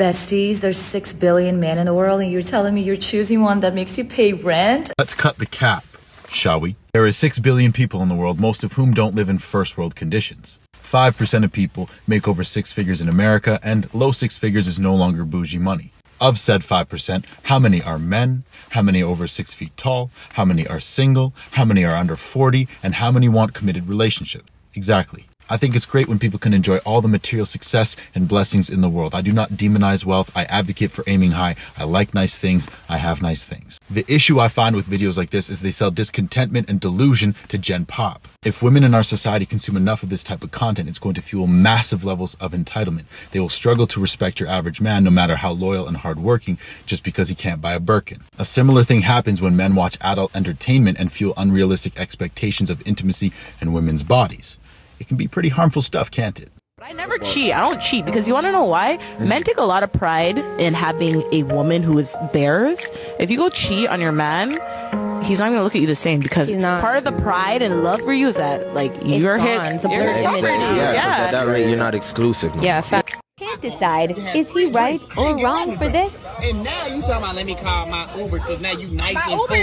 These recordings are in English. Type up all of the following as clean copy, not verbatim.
Besties, there's 6 billion men in the world and you're telling me you're choosing one that makes you pay rent? Let's cut the cap, shall we? There are 6 billion people in the world, most of whom don't live in first world conditions. 5% of people make over 6 figures in America, and low 6 figures is no longer bougie money. Of said 5%, how many are men? How many are over 6 feet tall? How many are single? How many are under 40? And how many want committed relationships? Exactly. I think it's great when people can enjoy all the material success and blessings in the world. I do not demonize wealth. I advocate for aiming high. I like nice things. I have nice things. The issue I find with videos like this is they sell discontentment and delusion to Gen Pop. If women in our society consume enough of this type of content, it's going to fuel massive levels of entitlement. They will struggle to respect your average man, no matter how loyal and hardworking, just because he can't buy a Birkin. A similar thing happens when men watch adult entertainment and fuel unrealistic expectations of intimacy in women's bodies. It can be pretty harmful stuff, can't it? I never cheat. I don't cheat because you want to know why? Men take a lot of pride in having a woman who is theirs. If you go cheat on your man, he's not going to look at you the same because part of the pride and love for you is that like you're his. Yeah, at that rate you're not exclusive. No. Yeah, fact. Can't decide, is he right or wrong for this? And now you talking about let me call my Uber because now you nice my and Uber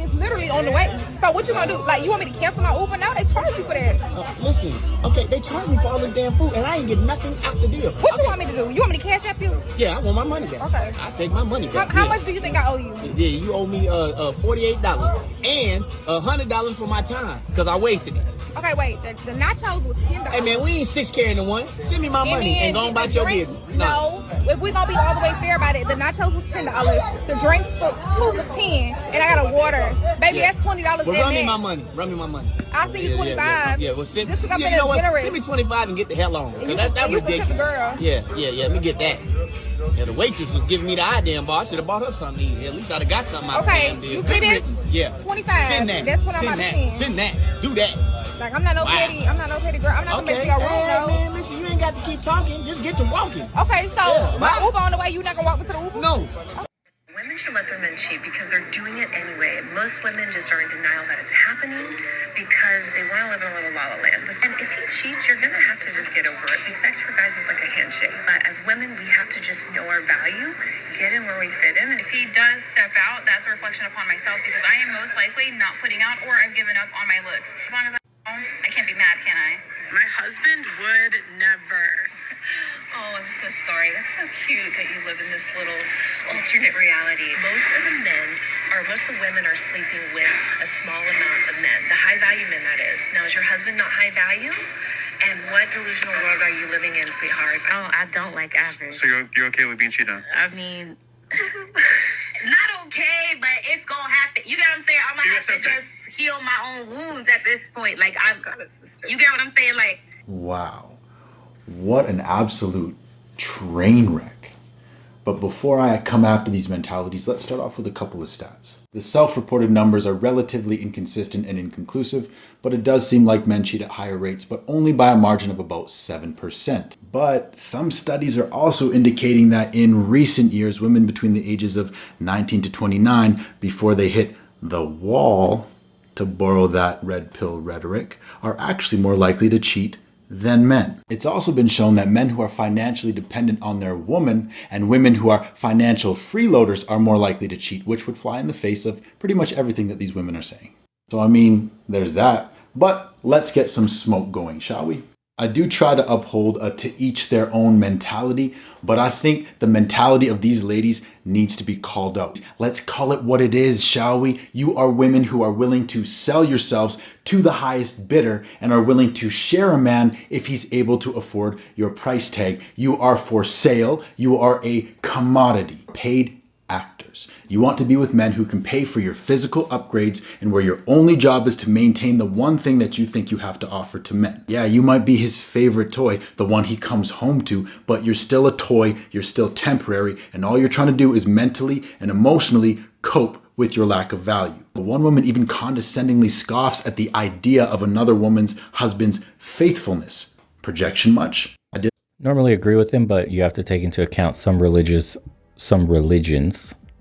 is literally on the way. So what you gonna do? Like you want me to cancel my Uber now? They charge you for that. Listen, okay, they charge me for all this damn food and I ain't get nothing out the deal. What you want me to do? You want me to cash app you? Yeah, I want my money back. Okay. I take my money back. How much do you think I owe you? Yeah, you owe me $48 and $100 for my time because I wasted it. Okay, wait. The nachos was $10. Hey man, we ain't 6 carrying the one. Send me my money and go about your business. No, if we gonna be all the way fair about it, the nachos was $10. The drinks for 2 for 10, and I got a water. Baby, that's $20. Well, run me my money. Run me my money. I'll send you 25. Yeah, well, send, just because you I'm know what? generous. Send me 25 and get the hell on. That you ridiculous. Can tip the girl. Yeah. Let me get that. Yeah, the waitress was giving me the idea, boss. I should have bought her something to eat. At least I'd have got something out of Okay, you see this? Yeah. 25. Send that. That's what I'm about to send. Send that. Do that. Like I'm not no petty girl. I'm not gonna make your room though. Man, listen, you ain't got to keep talking. Just get to walking. Okay, so my Uber on the way. You not gonna walk me to the Uber? No. Women should let their men cheat because they're doing it anyway. Most women just are in denial that it's happening because they want to live in a little la-la land. And if he cheats, you're going to have to just get over it. Because sex for guys is like a handshake. But as women, we have to just know our value, get in where we fit in. And if he does step out, that's a reflection upon myself because I am most likely not putting out or I've given up on my looks. As long as I can't be mad, can I? My husband would never. Oh, I'm so sorry. That's so cute that you live in this little alternate reality. Most of the women are sleeping with a small amount of men. The high value men, that is. Now, is your husband not high value? And what delusional world are you living in, sweetheart? Oh, I don't like average. So you're okay with being cheated on? I mean, not okay, but it's gonna happen. You get what I'm saying? I'm gonna have to just heal my own wounds at this point. Like, you get what I'm saying? Like, wow. What an absolute train wreck. But before I come after these mentalities, let's start off with a couple of stats. The self-reported numbers are relatively inconsistent and inconclusive, but it does seem like men cheat at higher rates, but only by a margin of about 7%. But some studies are also indicating that in recent years, women between the ages of 19 to 29, before they hit the wall, to borrow that red pill rhetoric, are actually more likely to cheat than men. It's also been shown that men who are financially dependent on their woman and women who are financial freeloaders are more likely to cheat, which would fly in the face of pretty much everything that these women are saying. So I mean, there's that. But let's get some smoke going, shall we? I do try to uphold a to each their own mentality, but I think the mentality of these ladies needs to be called out. Let's call it what it is, shall we? You are women who are willing to sell yourselves to the highest bidder and are willing to share a man if he's able to afford your price tag. You are for sale. You are a commodity. Paid actors. You want to be with men who can pay for your physical upgrades and where your only job is to maintain the one thing that you think you have to offer to men. Yeah, you might be his favorite toy, the one he comes home to, but you're still a toy, you're still temporary, and all you're trying to do is mentally and emotionally cope with your lack of value. One woman even condescendingly scoffs at the idea of another woman's husband's faithfulness. Projection much? I did normally agree with him, but you have to take into account some religions,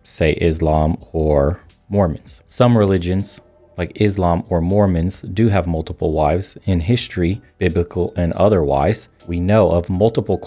say Islam or Mormons. Some religions, like Islam or Mormons, do have multiple wives. In history, biblical and otherwise, we know of multiple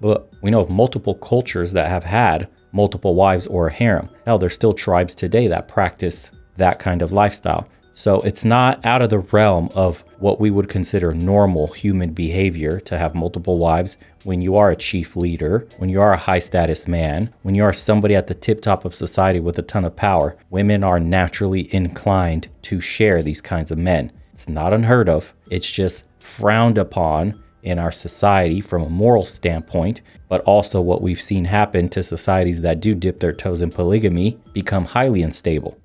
But we know of multiple cultures that have had multiple wives or a harem. Hell, there's still tribes today that practice that kind of lifestyle. So it's not out of the realm of what we would consider normal human behavior to have multiple wives when you are a chief leader, when you are a high status man, when you are somebody at the tip top of society with a ton of power. Women are naturally inclined to share these kinds of men. It's not unheard of. It's just frowned upon in our society from a moral standpoint, but also what we've seen happen to societies that do dip their toes in polygamy become highly unstable.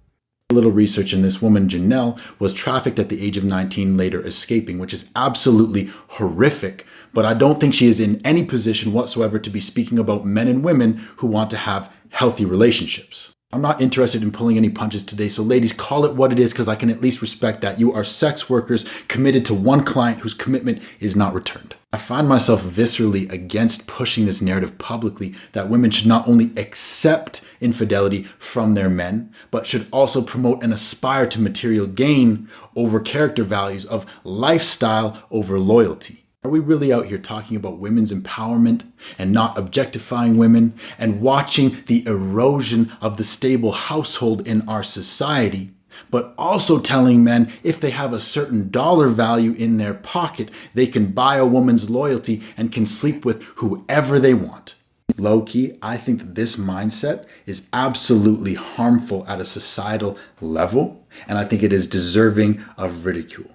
A little research, and this woman, Janelle, was trafficked at the age of 19, later escaping, which is absolutely horrific. But I don't think she is in any position whatsoever to be speaking about men and women who want to have healthy relationships. I'm not interested in pulling any punches today, so ladies, call it what it is, because I can at least respect that. You are sex workers committed to one client whose commitment is not returned. I find myself viscerally against pushing this narrative publicly that women should not only accept infidelity from their men, but should also promote and aspire to material gain over character values of lifestyle over loyalty. Are we really out here talking about women's empowerment and not objectifying women and watching the erosion of the stable household in our society, but also telling men if they have a certain dollar value in their pocket, they can buy a woman's loyalty and can sleep with whoever they want? Low-key, I think that this mindset is absolutely harmful at a societal level, and I think it is deserving of ridicule.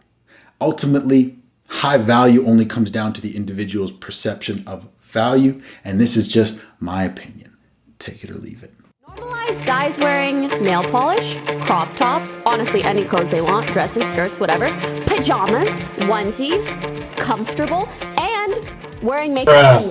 Ultimately, high value only comes down to the individual's perception of value, and this is just my opinion. Take it or leave it. Normalize guys wearing nail polish, crop tops, honestly any clothes they want, dresses, skirts, whatever, pajamas, onesies, comfortable, and wearing makeup.